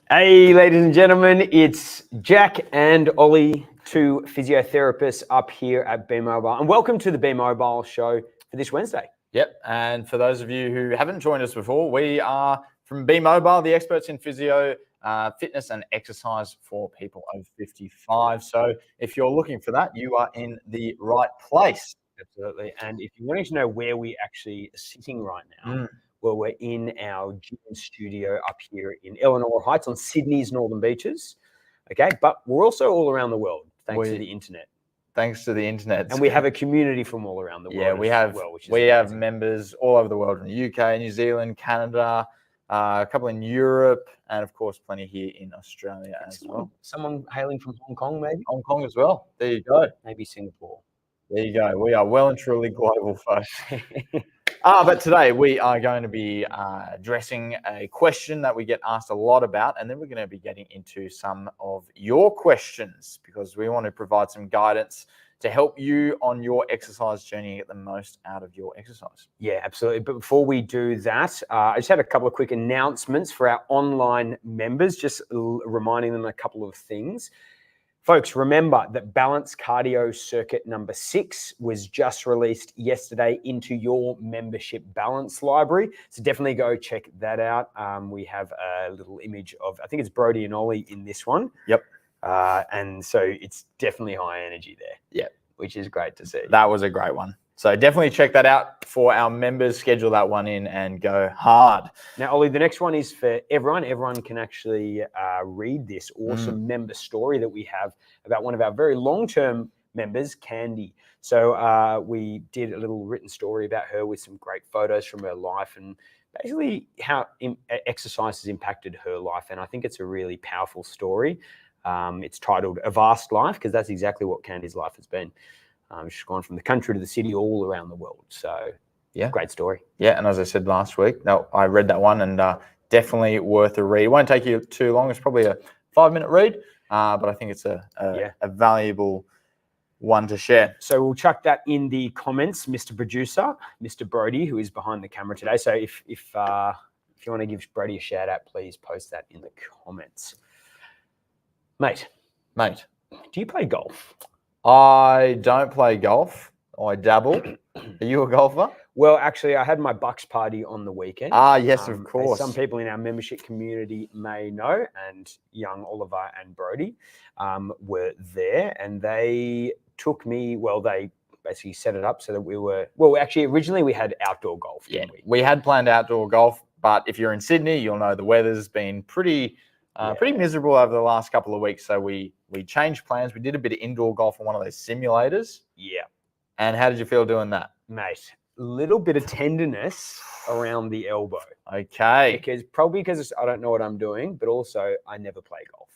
Hey, ladies and gentlemen, it's Jack and Ollie, two physiotherapists up here at Be Mobile. And welcome to the Be Mobile show for this Wednesday. Yep, and for those of you who haven't joined us before, we are from Be Mobile, the experts in physio, fitness and exercise for people over 55. So if you're looking for that, you are in the right place. Absolutely. And if you're wanting to know where we actually are sitting right now, well, we're in our gym studio up here in Elanora Heights on Sydney's Northern Beaches. Okay, but we're also all around the world thanks to the internet. Thanks to the internet. And we have a community from all around the world. Yeah, we have amazing. Members all over the world, in the UK, New Zealand, Canada, a couple in Europe, and of course, plenty here in Australia as well. Someone hailing from Hong Kong, maybe? Hong Kong as well. There you go. Maybe Singapore. There you go. We are well and truly global, folks. But today we are going to be addressing a question that we get asked a lot about, and then we're going to be getting into some of your questions because we want to provide some guidance to help you on your exercise journey and get the most out of your exercise. Yeah, absolutely. But before we do that, I just had a couple of quick announcements for our online members, just reminding them a couple of things. Folks, remember that Balance Cardio Circuit number 6 was just released yesterday into your membership balance library. So definitely go check that out. We have a little image of, I think it's Brody and Ollie in this one. Yep. And so it's definitely high energy there. Yeah. Which is great to see. That was a great one. So definitely check that out for our members. Schedule that one in and go hard. Now, Ollie, the next one is for everyone. Everyone can actually read this awesome member story that we have about one of our very long-term members, Candy. So we did a little written story about her with some great photos from her life and basically how exercise has impacted her life. And I think it's a really powerful story. It's titled A Vast Life because that's exactly what Candy's life has been. She's gone from the country to the city all around the world. So, yeah, great story. Yeah, and as I said last week, I read that one and definitely worth a read. It won't take you too long. It's probably a 5-minute read, but I think it's a valuable one to share. So we'll chuck that in the comments, Mr. Producer, Mr. Brody, who is behind the camera today. So if you want to give Brody a shout out, please post that in the comments. Mate, do you play golf? I don't play golf. I dabble. Are you a golfer? Well, actually, I had my Bucks party on the weekend. Yes, of course. Some people in our membership community may know, and young Oliver and Brody were there, and they took me, they basically set it up so that we were, actually, originally we had outdoor golf. Yeah, we had planned outdoor golf, but if you're in Sydney, you'll know the weather's been pretty miserable over the last couple of weeks. So we changed plans. We did a bit of indoor golf on one of those simulators. Yeah. And how did you feel doing that? Mate, a little bit of tenderness around the elbow. Okay. Because I don't know what I'm doing, but also I never play golf.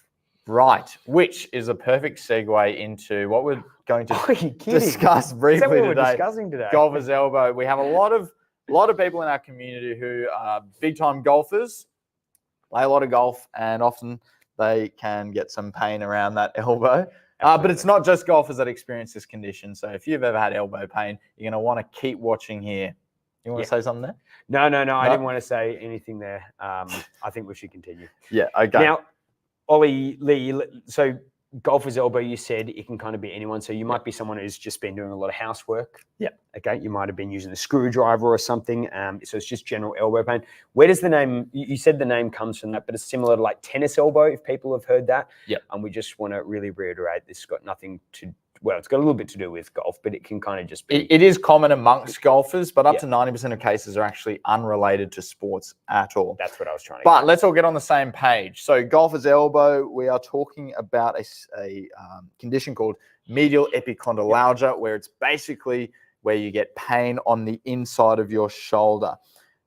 Right. Which is a perfect segue into what we're going to discuss briefly Is that what today. we're discussing today? Golfer's elbow. We have a lot of people in our community who are big time golfers, play a lot of golf, and often they can get some pain around that elbow. But it's not just golfers that experience this condition. So if you've ever had elbow pain, you're going to want to keep watching here. You want to say something there? No. I didn't want to say anything there. I think we should continue. Yeah, okay. Now, Ollie Lee, so golfer's elbow, you said it can kind of be anyone. So you might be someone who's just been doing a lot of housework. Yeah. Okay. You might have been using a screwdriver or something. So it's just general elbow pain. Where does the name, you said the name comes from that, but it's similar to like tennis elbow, if people have heard that. Yeah. And we just want to really reiterate, this has got nothing to, it's got a little bit to do with golf, but it can kind of just be. It is common amongst golfers, but up to 90% of cases are actually unrelated to sports at all. That's what I was trying to But let's all get on the same page. So golfer's elbow, we are talking about a condition called medial epicondylalgia, where it's basically where you get pain on the inside of your shoulder.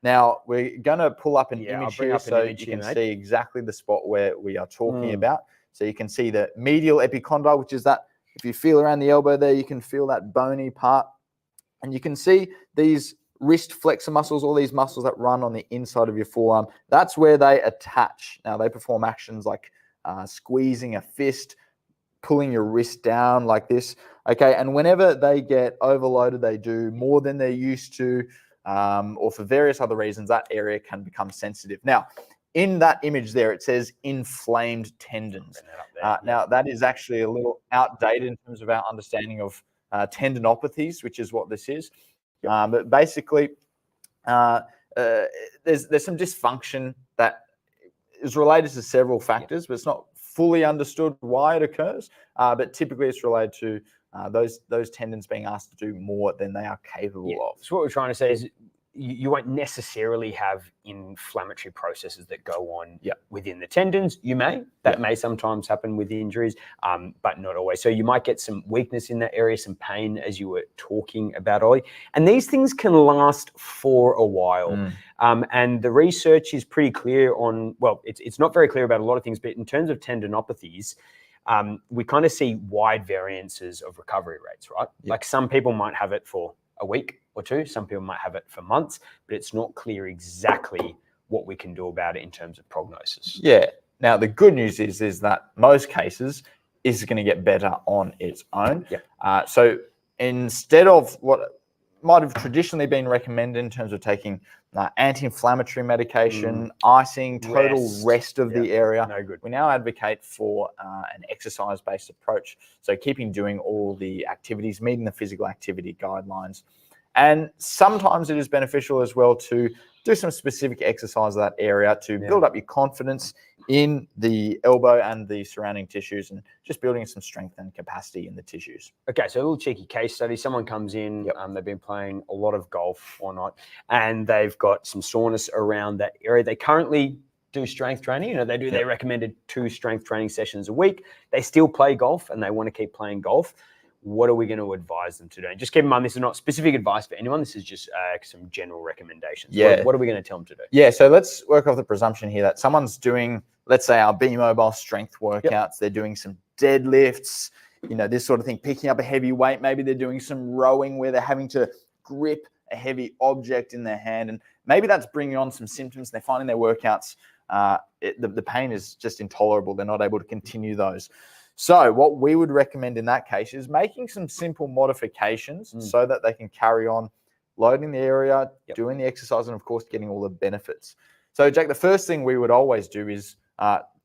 Now, we're going to pull up an image here so you can see exactly the spot where we are talking about. So you can see the medial epicondyle, which is that, if you feel around the elbow there, you can feel that bony part. And you can see these wrist flexor muscles, all these muscles that run on the inside of your forearm. That's where they attach. Now, they perform actions like squeezing a fist, pulling your wrist down like this. Okay, and whenever they get overloaded, they do more than they're used to, or for various other reasons, that area can become sensitive. Now, in that image there, it says inflamed tendons. Now, that is actually a little outdated in terms of our understanding of tendinopathies, which is what this is. But basically, there's some dysfunction that is related to several factors, but it's not fully understood why it occurs. But typically, it's related to those tendons being asked to do more than they are capable of. So what we're trying to say is you won't necessarily have inflammatory processes that go on within the tendons. You may. That may sometimes happen with injuries, but not always. So you might get some weakness in that area, some pain, as you were talking about, Ollie. And these things can last for a while. And the research is pretty clear on, well, it's not very clear about a lot of things, but in terms of tendinopathies, we kind of see wide variances of recovery rates, right? Like some people might have it for a week or two, some people might have it for months, but it's not clear exactly what we can do about it in terms of prognosis. Yeah. Now, the good news is that most cases is going to get better on its own. So instead of what might have traditionally been recommended in terms of taking anti-inflammatory medication, icing, total rest of the area, no good. We now advocate for an exercise-based approach. So keeping doing all the activities, meeting the physical activity guidelines. And sometimes it is beneficial as well to do some specific exercise of that area to build up your confidence in the elbow and the surrounding tissues, and just building some strength and capacity in the tissues. Okay, so a little cheeky case study. Someone comes in, they've been playing a lot of golf or not, and they've got some soreness around that area. They currently do strength training. You know, they do their recommended 2 strength training sessions a week. They still play golf and they want to keep playing golf. What are we going to advise them to do? And just keep in mind, this is not specific advice for anyone. This is just some general recommendations. What are we going to tell them to do? Yeah, so let's work off the presumption here that someone's doing, let's say, our Be Mobile strength workouts. They're doing some deadlifts, you know, this sort of thing, picking up a heavy weight. Maybe they're doing some rowing where they're having to grip a heavy object in their hand. And maybe that's bringing on some symptoms. They're finding their workouts, the pain is just intolerable. They're not able to continue those. So what we would recommend in that case is making some simple modifications so that they can carry on loading the area, doing the exercise, and of course, getting all the benefits. So Jake, the first thing we would always do is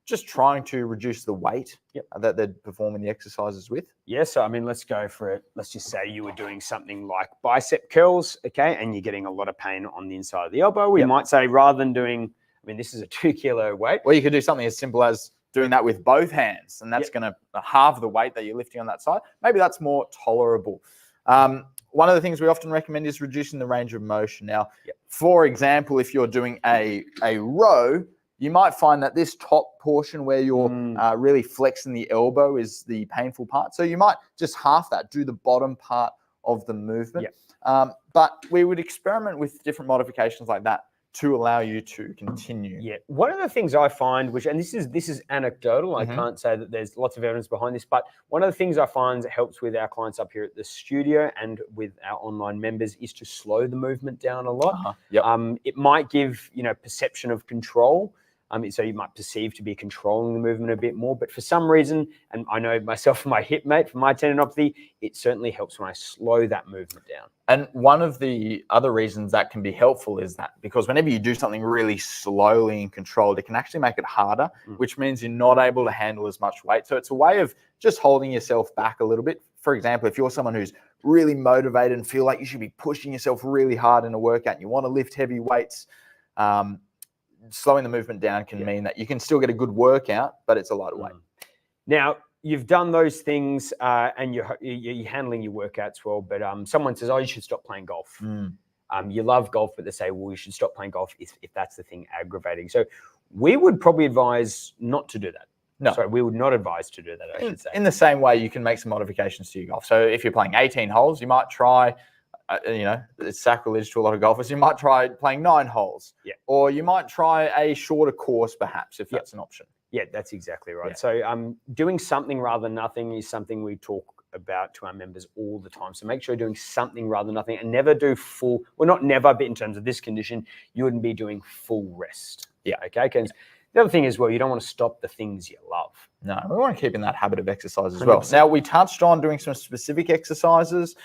just trying to reduce the weight that they're performing the exercises with. Yeah, so I mean, let's go for it. Let's just say you were doing something like bicep curls, okay, and you're getting a lot of pain on the inside of the elbow. We might say, rather than doing, I mean, this is a 2 kilo weight. Well, you could do something as simple as doing that with both hands, and that's going to halve the weight that you're lifting on that side. Maybe that's more tolerable. One of the things we often recommend is reducing the range of motion. Now, for example, if you're doing a row, you might find that this top portion where you're really flexing the elbow is the painful part. So you might just half that, do the bottom part of the movement. But we would experiment with different modifications like that to allow you to continue. Yeah. One of the things I find, which, and this is anecdotal, I can't say that there's lots of evidence behind this, but one of the things I find that helps with our clients up here at the studio and with our online members is to slow the movement down a lot. It might give, you know, perception of control. So you might perceive to be controlling the movement a bit more, but for some reason, and I know myself and my hip mate, for my tendinopathy, it certainly helps when I slow that movement down. And one of the other reasons that can be helpful is that because whenever you do something really slowly and controlled, it can actually make it harder, which means you're not able to handle as much weight. So it's a way of just holding yourself back a little bit. For example, if you're someone who's really motivated and feel like you should be pushing yourself really hard in a workout, and you want to lift heavy weights, slowing the movement down can mean that you can still get a good workout, but it's a lighter weight. Now, you've done those things and you're handling your workouts well, but someone says, oh, you should stop playing golf. You love golf, but they say, well, you should stop playing golf if that's the thing aggravating. So we would probably advise not to do that. No. Sorry, we would not advise to do that, I should say. In the same way, you can make some modifications to your golf. So if you're playing 18 holes, you might try, you know, it's sacrilege to a lot of golfers. You might try playing 9 holes. Or you might try a shorter course, perhaps, if that's an option. Yeah, that's exactly right. Yeah. So doing something rather than nothing is something we talk about to our members all the time. So make sure you're doing something rather than nothing, and never do full, well, not never, but in terms of this condition, you wouldn't be doing full rest. Yeah. Okay. Because the other thing is, well, you don't want to stop the things you love. No, we want to keep in that habit of exercise as well. 100%. Now, we touched on doing some specific exercises.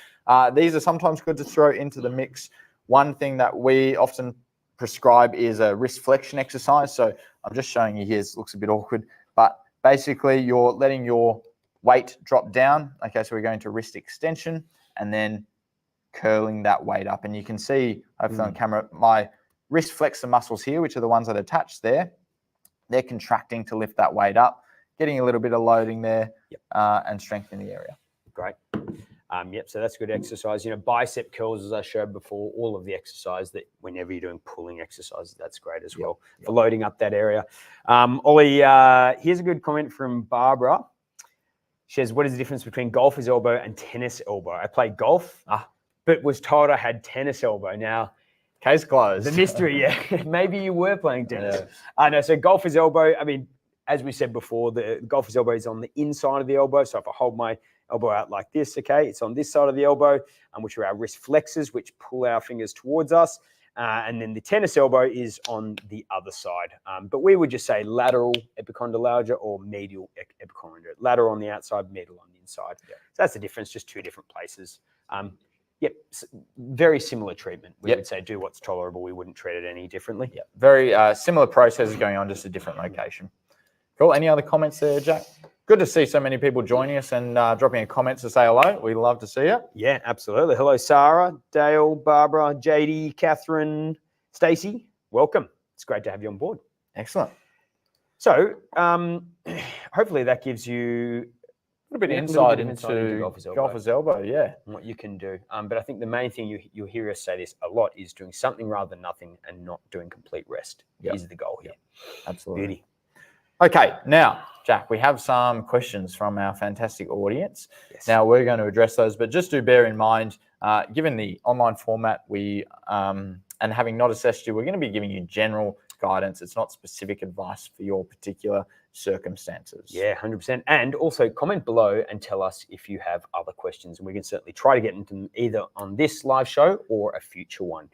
These are sometimes good to throw into the mix. One thing that we often prescribe is a wrist flexion exercise. So I'm just showing you here. It looks a bit awkward, but basically you're letting your weight drop down. Okay, so we're going to wrist extension and then curling that weight up. And you can see, hopefully on camera, my wrist flexor muscles here, which are the ones that are attached there, they're contracting to lift that weight up, getting a little bit of loading there, and strengthening the area. Great. Yep, so that's good exercise. Bicep curls, as I showed before, all of the exercise that whenever you're doing pulling exercises, that's great as well for loading up that area. Ollie, here's a good comment from Barbara. She says, what is the difference between golfer's elbow and tennis elbow? I played golf, but was told I had tennis elbow. Now, case closed. The mystery, maybe you were playing tennis. No, so golfer's elbow, I mean, as we said before, the golfer's elbow is on the inside of the elbow. So if I hold my elbow out like this, okay, it's on this side of the elbow, which are our wrist flexors, which pull our fingers towards us. And then the tennis elbow is on the other side. But we would just say lateral epicondylalgia or medial epicondylalgia. Lateral on the outside, medial on the inside. So that's the difference, just two different places. Very similar treatment. We would say do what's tolerable. We wouldn't treat it any differently. Very similar processes going on, just a different location. Cool. Any other comments there, Jack? Good to see so many people joining us and dropping a comment to say hello. We love to see you. Yeah, absolutely. Hello, Sarah, Dale, Barbara, JD, Catherine, Stacey. Welcome. It's great to have you on board. Excellent. So hopefully that gives you a bit of insight into golfer's elbow, and what you can do. But I think the main thing you'll hear us say this a lot is doing something rather than nothing and not doing complete rest is the goal here. Absolutely. Beauty. Okay, now, Jack, we have some questions from our fantastic audience. Now, we're going to address those, but just do bear in mind, given the online format, and having not assessed you, we're going to be giving you general guidance. It's not specific advice for your particular circumstances. Yeah, 100%. And also comment below and tell us if you have other questions. And we can certainly try to get into them either on this live show or a future one.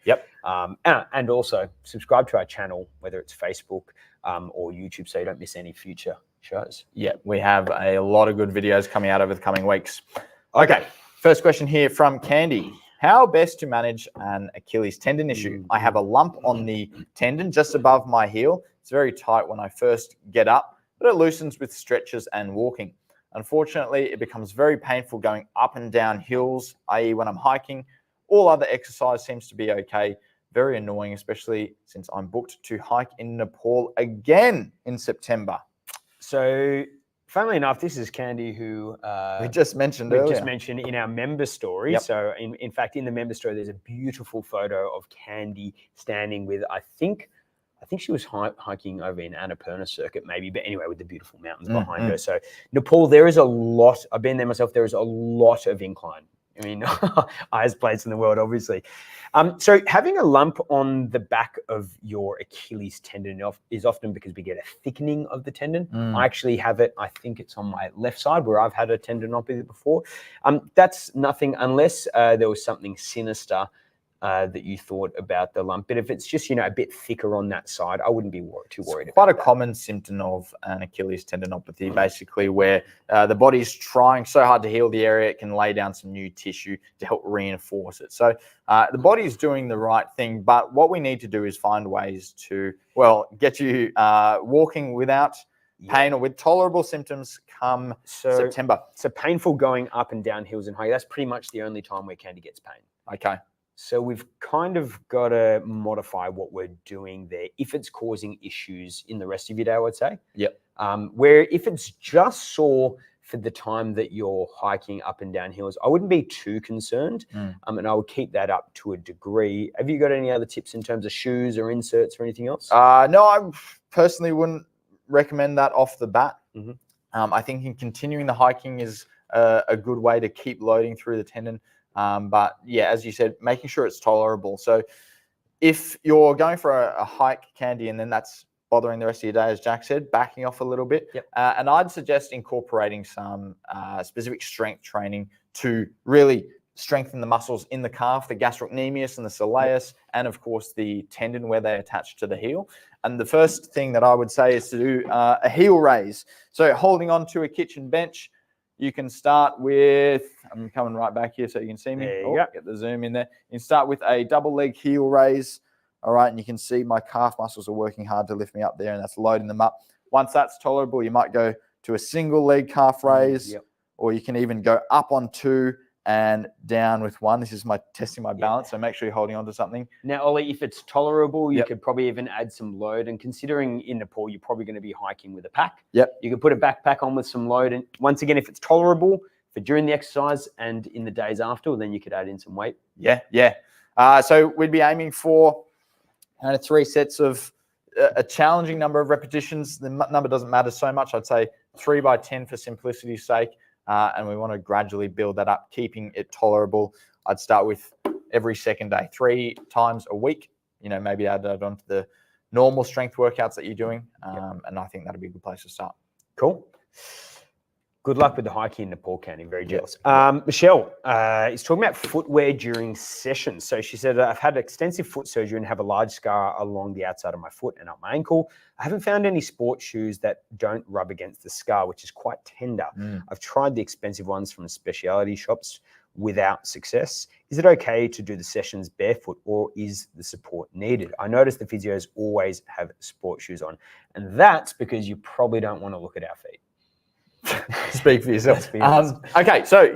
And also subscribe to our channel, whether it's Facebook or YouTube, so you don't miss any future shows. Yeah, we have a lot of good videos coming out over the coming weeks. Okay, first question here from Candy. How best to manage an Achilles tendon issue? I have a lump on the tendon just above my heel. It's very tight when I first get up, but it loosens with stretches and walking. Unfortunately, it becomes very painful going up and down hills, i.e. when I'm hiking. All other exercise seems to be okay. Very annoying, especially since I'm booked to hike in Nepal again in September. So, funnily enough, this is Candy who we just mentioned earlier. Just mentioned in our member story. So, in fact, in the member story, there's a beautiful photo of Candy standing with, I think she was hiking over in Annapurna circuit, maybe. But anyway, with the beautiful mountains behind her. So, Nepal, there is a lot. I've been there myself. There is a lot of incline. I mean, highest place in the world, obviously. So having a lump on the back of your Achilles tendon is often because we get a thickening of the tendon. I actually have it, I think it's on my left side where I've had a tendinopathy before. That's nothing unless there was something sinister that you thought about the lump. But if it's just, a bit thicker on that side, I wouldn't be too worried about it. Quite a common symptom of an Achilles tendinopathy, basically, where the body's trying so hard to heal the area, it can lay down some new tissue to help reinforce it. So the body's doing the right thing, but what we need to do is find ways to, get you walking without pain or with tolerable symptoms come September. So painful going up and down hills and hiking, that's pretty much the only time where Candy gets pain. Okay. So we've kind of got to modify what we're doing there if it's causing issues in the rest of your day, I would say. Where if it's just sore for the time that you're hiking up and down hills, I wouldn't be too concerned. And I would keep that up to a degree. Have you got any other tips in terms of shoes or inserts or anything else? No, I personally wouldn't recommend that off the bat. I think in continuing the hiking is a good way to keep loading through the tendon. But yeah, as you said, making sure it's tolerable. So if you're going for a hike, Candy, and then that's bothering the rest of your day, as Jack said, backing off a little bit. Yep. And I'd suggest incorporating some specific strength training to really strengthen the muscles in the calf, the gastrocnemius and the soleus, and of course the tendon where they attach to the heel. And the first thing that I would say is to do a heel raise. So holding on to a kitchen bench, you can start with, I'm coming right back here so you can see me. There you go. Get the zoom in there. You can start with a double leg heel raise. All right, and you can see my calf muscles are working hard to lift me up there, and that's loading them up. Once that's tolerable, you might go to a single leg calf raise, or you can even go up on 2 and down with 1. This is my testing my balance, so make sure you're holding on to something. Now, Ollie, if it's tolerable, you could probably even add some load. And considering in Nepal, you're probably going to be hiking with a pack. You could put a backpack on with some load. And once again, if it's tolerable for during the exercise and in the days after, then you could add in some weight. So we'd be aiming for 3 sets of a challenging number of repetitions. The number doesn't matter so much. I'd say 3 by 10 for simplicity's sake. And we want to gradually build that up, keeping it tolerable. I'd start with every second day, 3 times a week. Maybe add that onto the normal strength workouts that you're doing. And I think that'd be a good place to start. Cool. Good luck with the hiking in Nepal, Candy. Very jealous. Michelle is talking about footwear during sessions. So she said, I've had extensive foot surgery and have a large scar along the outside of my foot and up my ankle. I haven't found any sports shoes that don't rub against the scar, which is quite tender. I've tried the expensive ones from specialty shops without success. Is it okay to do the sessions barefoot, or is the support needed? I notice the physios always have sport shoes on, and that's because you probably don't want to look at our feet. Speak for yourself. Okay, so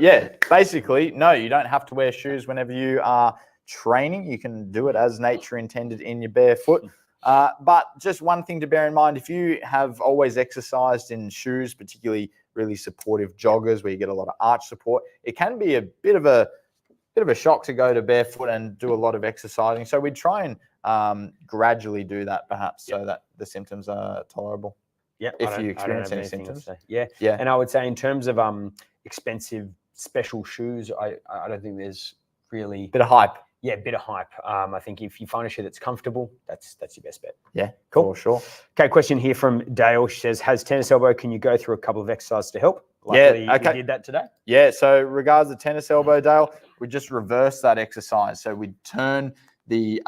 basically, no, you don't have to wear shoes whenever you are training. You can do it as nature intended in your bare foot. But just one thing to bear in mind, if you have always exercised in shoes, particularly really supportive joggers where you get a lot of arch support, it can be a bit of a shock to go to barefoot and do a lot of exercising. So we try and gradually do that perhaps so that the symptoms are tolerable. If you experience any symptoms. And I would say in terms of expensive special shoes, I don't think there's really bit of hype. A bit of hype. I think if you find a shoe that's comfortable, that's your best bet. Cool. For sure. Okay, question here from Dale. She says, has tennis elbow, can you go through a couple of exercises to help? Luckily, we did that today. So regards to tennis elbow, Dale, we just reverse that exercise. So we turn the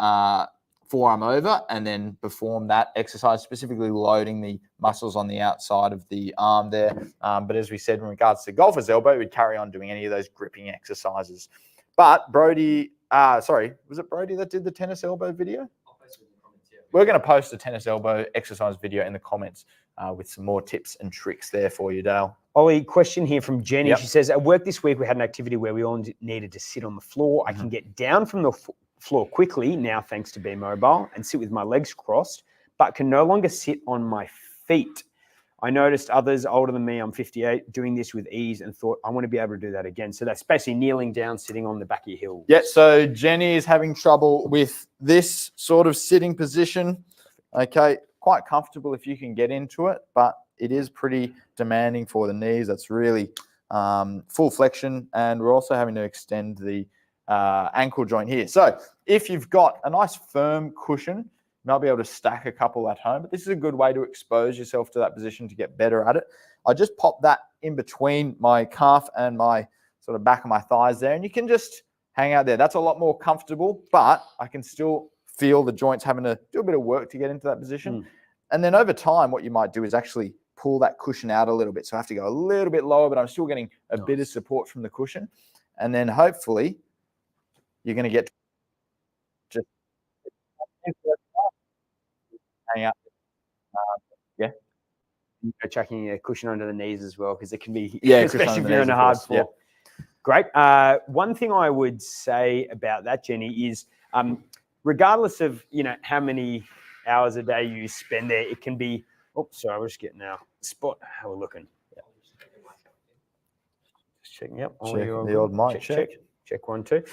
forearm over and then perform that exercise, specifically loading the muscles on the outside of the arm there. But as we said, in regards to golfer's elbow, we'd carry on doing any of those gripping exercises. But Brody, was it Brody that did the tennis elbow video? I'll post it in the comments, We're going to post a tennis elbow exercise video in the comments with some more tips and tricks there for you, Dale. Ollie, question here from Jenny. She says, at work this week, we had an activity where we all needed to sit on the floor. I can get down from the floor quickly now thanks to Be Mobile and sit with my legs crossed, but can no longer sit on my feet. I noticed others older than me, I'm 58, doing this with ease and thought, I want to be able to do that again. So that's basically kneeling down, sitting on the back of your heels. So Jenny is having trouble with this sort of sitting position. Okay, quite comfortable if you can get into it, but it is pretty demanding for the knees. That's really full flexion, and we're also having to extend the ankle joint here. So if you've got a nice firm cushion, you might be able to stack a couple at home, but this is a good way to expose yourself to that position to get better at it. I just pop that in between my calf and my sort of back of my thighs there, and you can just hang out there. That's a lot more comfortable, but I can still feel the joints having to do a bit of work to get into that position. And then over time, what you might do is actually pull that cushion out a little bit. So I have to go a little bit lower, but I'm still getting a bit of support from the cushion. And then hopefully you're going to get just hang out. Chucking a cushion under the knees as well, because it can be, especially if you're on a hard floor. Great. One thing I would say about that, Jenny, is regardless of how many hours a day you spend there, it can be. Oh, sorry, we're just getting our spot. How we're looking. Just checking. Check the old mic. Check 1, 2.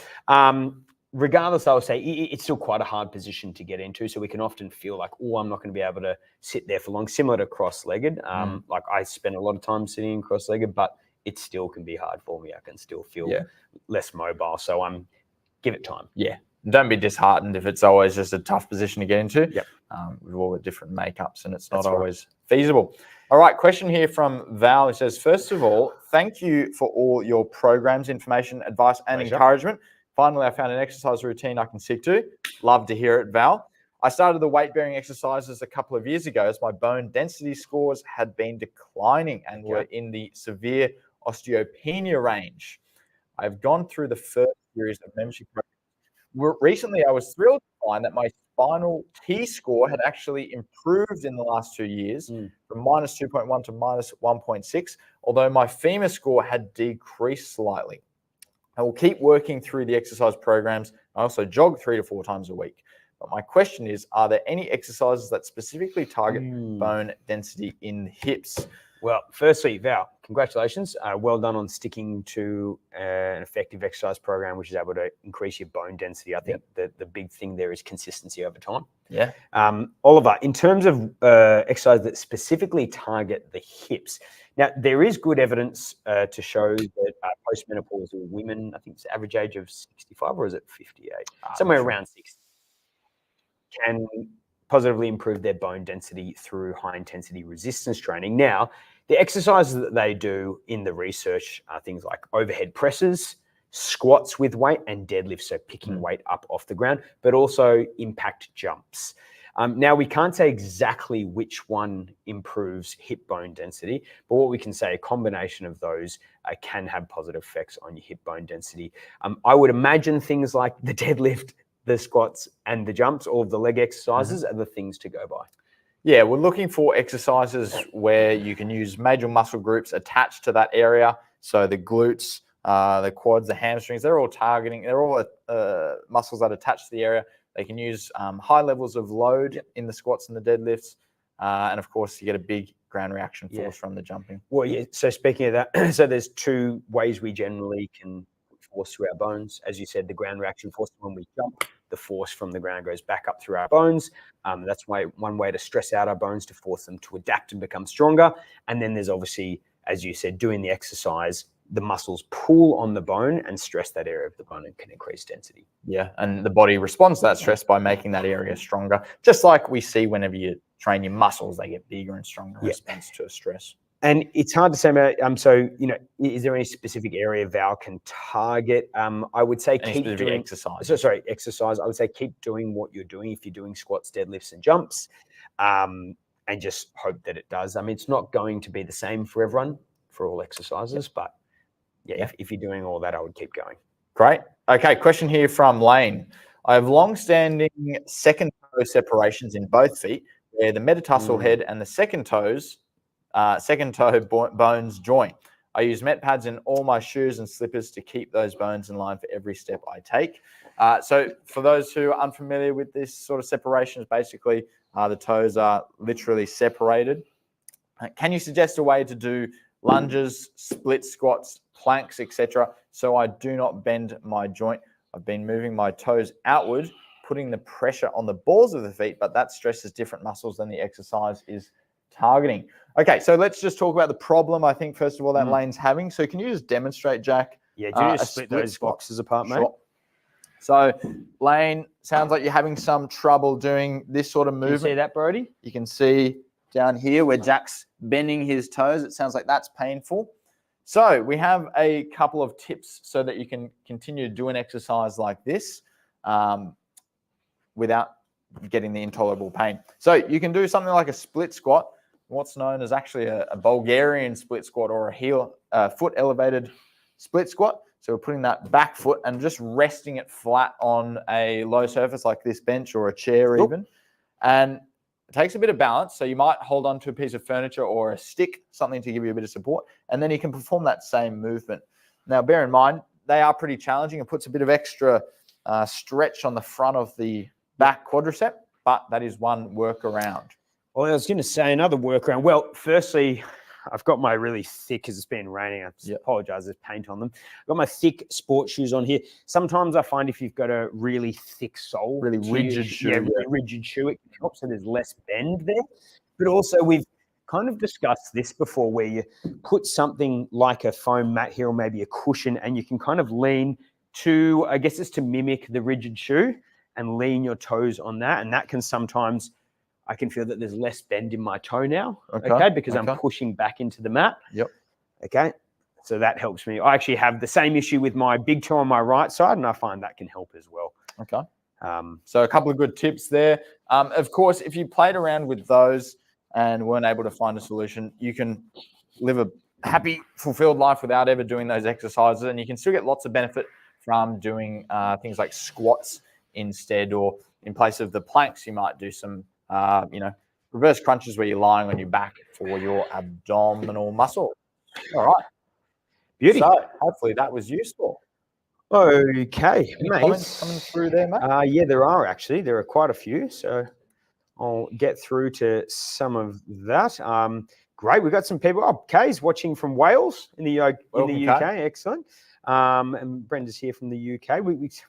Regardless, I would say it's still quite a hard position to get into. So we can often feel like, oh, I'm not going to be able to sit there for long, similar to cross-legged. Like I spend a lot of time sitting cross-legged, but it still can be hard for me. I can still feel less mobile. So give it time. Don't be disheartened if it's always just a tough position to get into. Yep. With all the different makeups, and it's not always feasible. All right, question here from Val. It says, first of all, thank you for all your programs, information, advice, and encouragement. Finally, I found an exercise routine I can stick to. Love to hear it, Val. I started the weight-bearing exercises a couple of years ago as my bone density scores had been declining and were in the severe osteopenia range. I've gone through the first series of membership programs. Recently, I was thrilled to find that my spinal T-score had actually improved in the last 2 years from minus 2.1 to minus 1.6, although my femur score had decreased slightly. I will keep working through the exercise programs. I also jog 3 to 4 times a week. But my question is, are there any exercises that specifically target bone density in the hips? Well, firstly, Val, congratulations. Well done on sticking to an effective exercise program, which is able to increase your bone density. I think the big thing there is consistency over time. Yeah. Oliver, in terms of exercise that specifically target the hips, now there is good evidence to show that postmenopausal women, I think it's the average age of 65 or is it 58? Somewhere around 60, can positively improve their bone density through high intensity resistance training. Now, the exercises that they do in the research are things like overhead presses, squats with weight, and deadlifts, so picking weight up off the ground, but also impact jumps. Now, we can't say exactly which one improves hip bone density, but what we can say, a combination of those can have positive effects on your hip bone density. I would imagine things like the deadlift, the squats, and the jumps, all of the leg exercises are the things to go by. Yeah, we're looking for exercises where you can use major muscle groups attached to that area. So the glutes, the quads, the hamstrings, they're all muscles that attach to the area. They can use high levels of load in the squats and the deadlifts. And of course, you get a big ground reaction force from the jumping. Well, yeah. So speaking of that, so there's 2 ways we generally can force through our bones. As you said, the ground reaction force, when we jump, the force from the ground goes back up through our bones. That's one way to stress out our bones, to force them to adapt and become stronger. And then there's obviously, as you said, doing the exercise, the muscles pull on the bone and stress that area of the bone and can increase density. Yeah, and the body responds to that stress by making that area stronger. Just like we see whenever you train your muscles, they get bigger and stronger in response to a stress. And it's hard to say about, so, is there any specific area Val can target? I would say keep doing exercise. Exercise. I would say keep doing what you're doing if you're doing squats, deadlifts, and jumps, and just hope that it does. I mean, it's not going to be the same for everyone, for all exercises, but if you're doing all that, I would keep going. Great. Okay, question here from Lane. I have long-standing second toe separations in both feet, where the metatarsal head and the second toe bones join. I use met pads in all my shoes and slippers to keep those bones in line for every step I take. So for those who are unfamiliar with this sort of separation, basically the toes are literally separated. Can you suggest a way to do lunges, split squats, planks, etc., so I do not bend my joint? I've been moving my toes outward, putting the pressure on the balls of the feet, but that stresses different muscles than the exercise is targeting. Okay, so let's just talk about the problem, I think, first of all, that Lane's having. So can you just demonstrate, Jack? Yeah, do you just split those boxes apart, mate? Sure. So, Lane, sounds like you're having some trouble doing this sort of movement. Can you see that, Brody? You can see down here where Jack's bending his toes. It sounds like that's painful. So we have a couple of tips so that you can continue to do an exercise like this without getting the intolerable pain. So you can do something like a split squat, what's known as actually a Bulgarian split squat, or a foot elevated split squat. So we're putting that back foot and just resting it flat on a low surface like this bench or a chair even. And it takes a bit of balance. So you might hold on to a piece of furniture or a stick, something to give you a bit of support, and then you can perform that same movement. Now, bear in mind, they are pretty challenging. It puts a bit of extra stretch on the front of the back quadricep, but that is one workaround. Well, I was going to say another workaround. Well, firstly, I've got my really thick, because it's been raining, I apologize, there's paint on them. I've got my thick sports shoes on here. Sometimes I find if you've got a really thick sole, really rigid shoe, really rigid shoe, it can help so there's less bend there. But also we've kind of discussed this before, where you put something like a foam mat here or maybe a cushion, and you can kind of lean to, I guess it's to mimic the rigid shoe and lean your toes on that. And that can sometimes, I can feel that there's less bend in my toe now, okay? Because I'm pushing back into the mat. Yep. Okay. So that helps me. I actually have the same issue with my big toe on my right side, and I find that can help as well. Okay. So a couple of good tips there. Of course, if you played around with those and weren't able to find a solution, you can live a happy, fulfilled life without ever doing those exercises, and you can still get lots of benefit from doing things like squats instead, or in place of the planks, you might do some, reverse crunches where you're lying on your back for your abdominal muscle. All right. Beauty. So hopefully that was useful. Okay, Any mate. comments coming through there, mate? Yeah, there are actually. There are quite a few. So I'll get through to some of that. Great. We've got some people. Oh, Kay's watching from Wales in the UK. Kay. Excellent. And Brenda's here from the UK. We've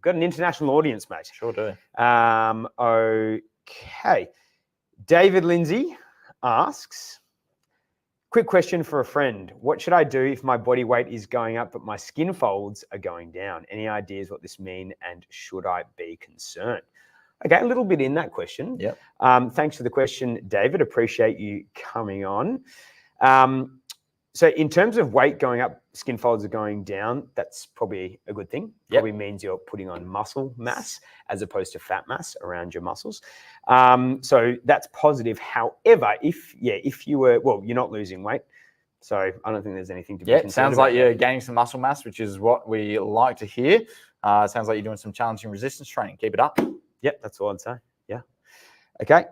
got an international audience, mate. Sure do. Okay. David Lindsay asks, quick question for a friend. What should I do if my body weight is going up but my skin folds are going down? Any ideas what this mean, and should I be concerned? Okay, a little bit in that question. Yep. Thanks for the question, David. Appreciate you coming on. So in terms of weight going up, skin folds are going down, that's probably a good thing. Probably means you're putting on muscle mass as opposed to fat mass around your muscles. So that's positive. However, if you were, well, you're not losing weight. So I don't think there's anything to be concerned sounds about. like you're gaining some muscle mass, which is what we like to hear. Sounds like you're doing some challenging resistance training. Keep it up. Yep, that's all I'd say. Yeah. Okay.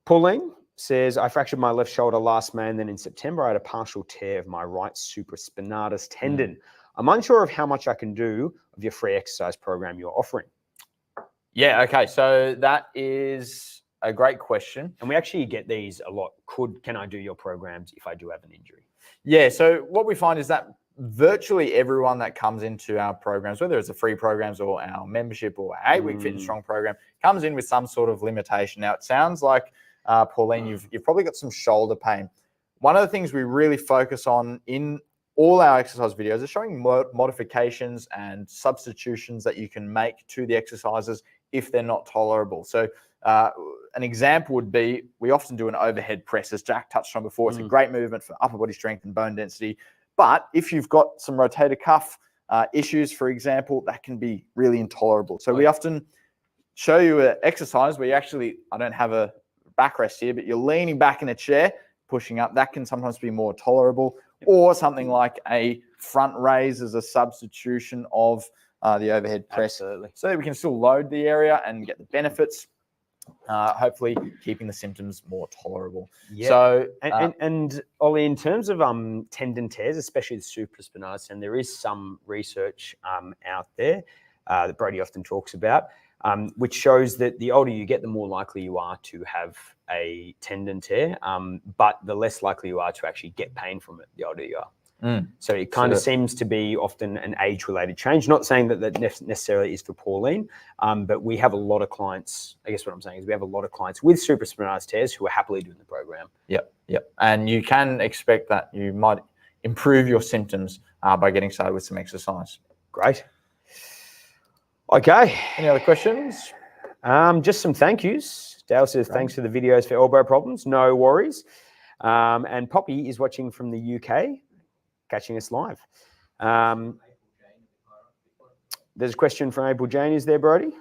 Pauline says, I fractured my left shoulder last May, and then in September I had a partial tear of my right supraspinatus tendon. I'm unsure of how much I can do of your free exercise program you're offering. Yeah, okay. So that is a great question. And we actually get these a lot. Can I do your programs if I do have an injury? Yeah, so what we find is that virtually everyone that comes into our programs, whether it's the free programs or our membership or our 8-week Fit and Strong program, comes in with some sort of limitation. Now, it sounds like, Pauline, you've probably got some shoulder pain. One of the things we really focus on in all our exercise videos is showing modifications and substitutions that you can make to the exercises if they're not tolerable. So an example would be, we often do an overhead press, as Jack touched on before. It's a great movement for upper body strength and bone density. But if you've got some rotator cuff issues, for example, that can be really intolerable. So we often show you an exercise where you actually, I don't have a backrest here, but you're leaning back in a chair, pushing up. That can sometimes be more tolerable. Or something like a front raise as a substitution of the overhead press. Absolutely. So that we can still load the area and get the benefits, hopefully keeping the symptoms more tolerable. Yeah. So, and Ollie, in terms of tendon tears, especially the supraspinatus, and there is some research out there that Brody often talks about, which shows that the older you get, the more likely you are to have a tendon tear, but the less likely you are to actually get pain from it the older you are. So it kind of seems to be often an age-related change. Not saying that necessarily is for Pauline, but we have a lot of clients. I guess what I'm saying is we have a lot of clients with supraspinatus tears who are happily doing the program. Yep. And you can expect that you might improve your symptoms by getting started with some exercise. Great. Okay. Any other questions? Just some thank yous. Dale says, thanks for the videos for elbow problems. No worries. And Poppy is watching from the UK, catching us live. There's a question from April Jane. Is there, Brody?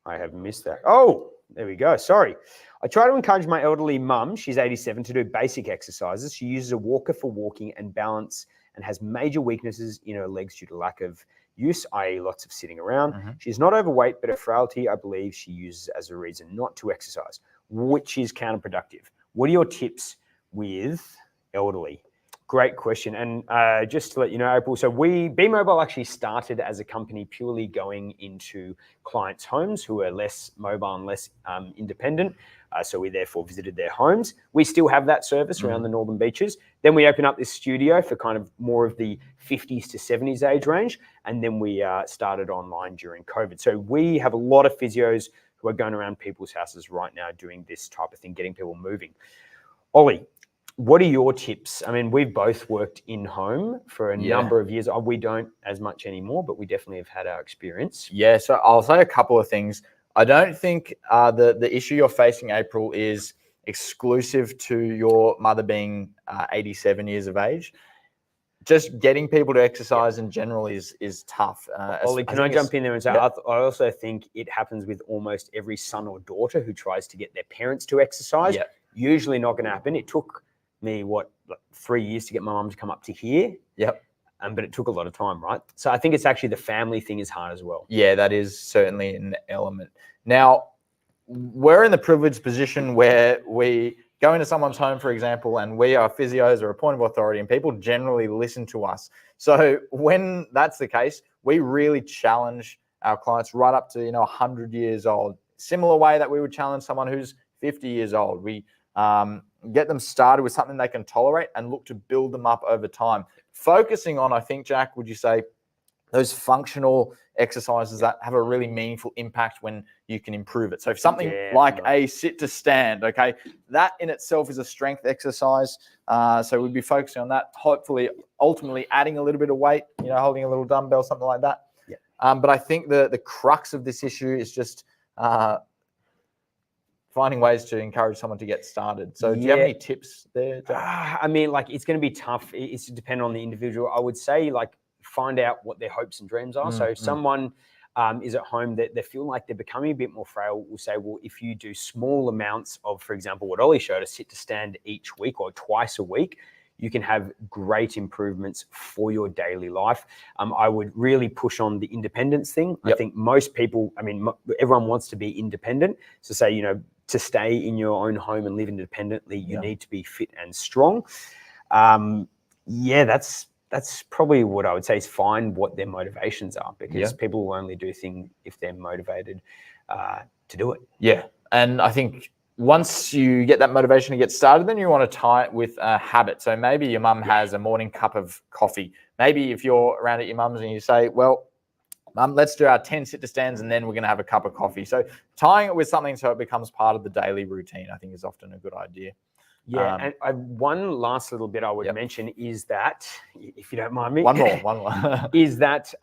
I have missed that. Oh, there we go. Sorry. I try to encourage my elderly mum, she's 87, to do basic exercises. She uses a walker for walking and balance and has major weaknesses in her legs due to lack of use, i.e. lots of sitting around. She's not overweight, but her frailty, I believe, she uses as a reason not to exercise, which is counterproductive. What are your tips with elderly? Great question. And just to let you know, April, so Be Mobile actually started as a company purely going into clients' homes who are less mobile and less independent. So we therefore visited their homes. We still have that service around the Northern Beaches. Then we opened up this studio for kind of more of the 50s to 70s age range. And then we started online during COVID. So we have a lot of physios who are going around people's houses right now doing this type of thing, getting people moving. Ollie, What are your tips? I mean, we've both worked in home for a number of years. We don't as much anymore, but we definitely have had our experience. Yeah, so I'll say a couple of things. I don't think the issue you're facing, April, is exclusive to your mother being 87 years of age. Just getting people to exercise in general is tough. Ollie, can I jump in there and say, I also think it happens with almost every son or daughter who tries to get their parents to exercise. Usually not going to happen. It took me, 3 years to get my mum to come up to here. But it took a lot of time, right? So I think it's actually the family thing is hard as well. Yeah, that is certainly an element. Now, we're in the privileged position where we go into someone's home, for example, and we are physios or a point of authority, and people generally listen to us. So when that's the case, we really challenge our clients right up to 100 years old. Similar way that we would challenge someone who's 50 years old. We get them started with something they can tolerate and look to build them up over time. Focusing on, I think, Jack, would you say, those functional exercises that have a really meaningful impact when you can improve it. So if something like a sit to stand, okay, that in itself is a strength exercise. So we'd be focusing on that, hopefully, ultimately adding a little bit of weight, holding a little dumbbell, something like that. But I think the crux of this issue is just finding ways to encourage someone to get started. So do you have any tips there, Jack? I mean, it's going to be tough. It's dependent on the individual. I would say, find out what their hopes and dreams are. So if someone is at home that they feel like they're becoming a bit more frail, we'll say, well, if you do small amounts of, for example, what Ollie showed, a sit to stand each week or twice a week, you can have great improvements for your daily life. I would really push on the independence thing. I think most people, everyone wants to be independent. So say, to stay in your own home and live independently, you need to be fit and strong. That's probably what I would say is find what their motivations are, because people will only do things if they're motivated to do it. Yeah. And I think once you get that motivation to get started, then you want to tie it with a habit. So maybe your mum has a morning cup of coffee. Maybe if you're around at your mum's and you say, well, Mum, let's do our 10 sit to stands and then we're going to have a cup of coffee. So tying it with something so it becomes part of the daily routine, I think, is often a good idea. Yeah, and one last little bit I would mention is that, if you don't mind me. One more. Is that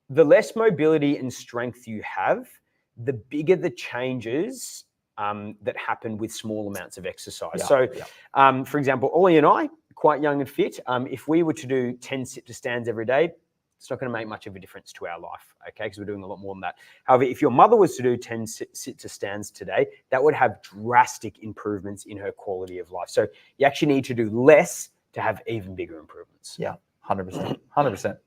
the less mobility and strength you have, the bigger the changes that happen with small amounts of exercise. For example, Ollie and I, quite young and fit, if we were to do 10 sit to stands every day, it's not going to make much of a difference to our life, okay? Because we're doing a lot more than that. However, if your mother was to do 10 sit to stands today, that would have drastic improvements in her quality of life. So you actually need to do less to have even bigger improvements. Yeah, 100%. 100%.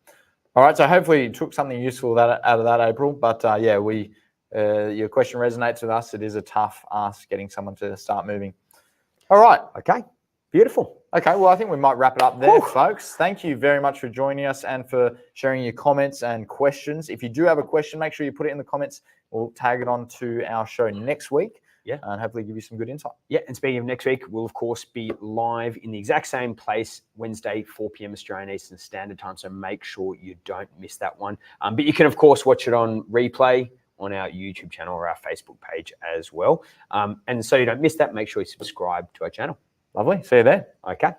All right, so hopefully you took something useful out of that, April. But your question resonates with us. It is a tough ask getting someone to start moving. All right. Okay. Beautiful. Okay, well, I think we might wrap it up there, folks. Thank you very much for joining us and for sharing your comments and questions. If you do have a question, make sure you put it in the comments. We'll tag it on to our show next week. And hopefully give you some good insight. And speaking of next week, we'll, of course, be live in the exact same place, Wednesday, 4 p.m. Australian Eastern Standard Time. So make sure you don't miss that one. But you can, of course, watch it on replay on our YouTube channel or our Facebook page as well. And so you don't miss that, make sure you subscribe to our channel. Lovely. See you there. Okay.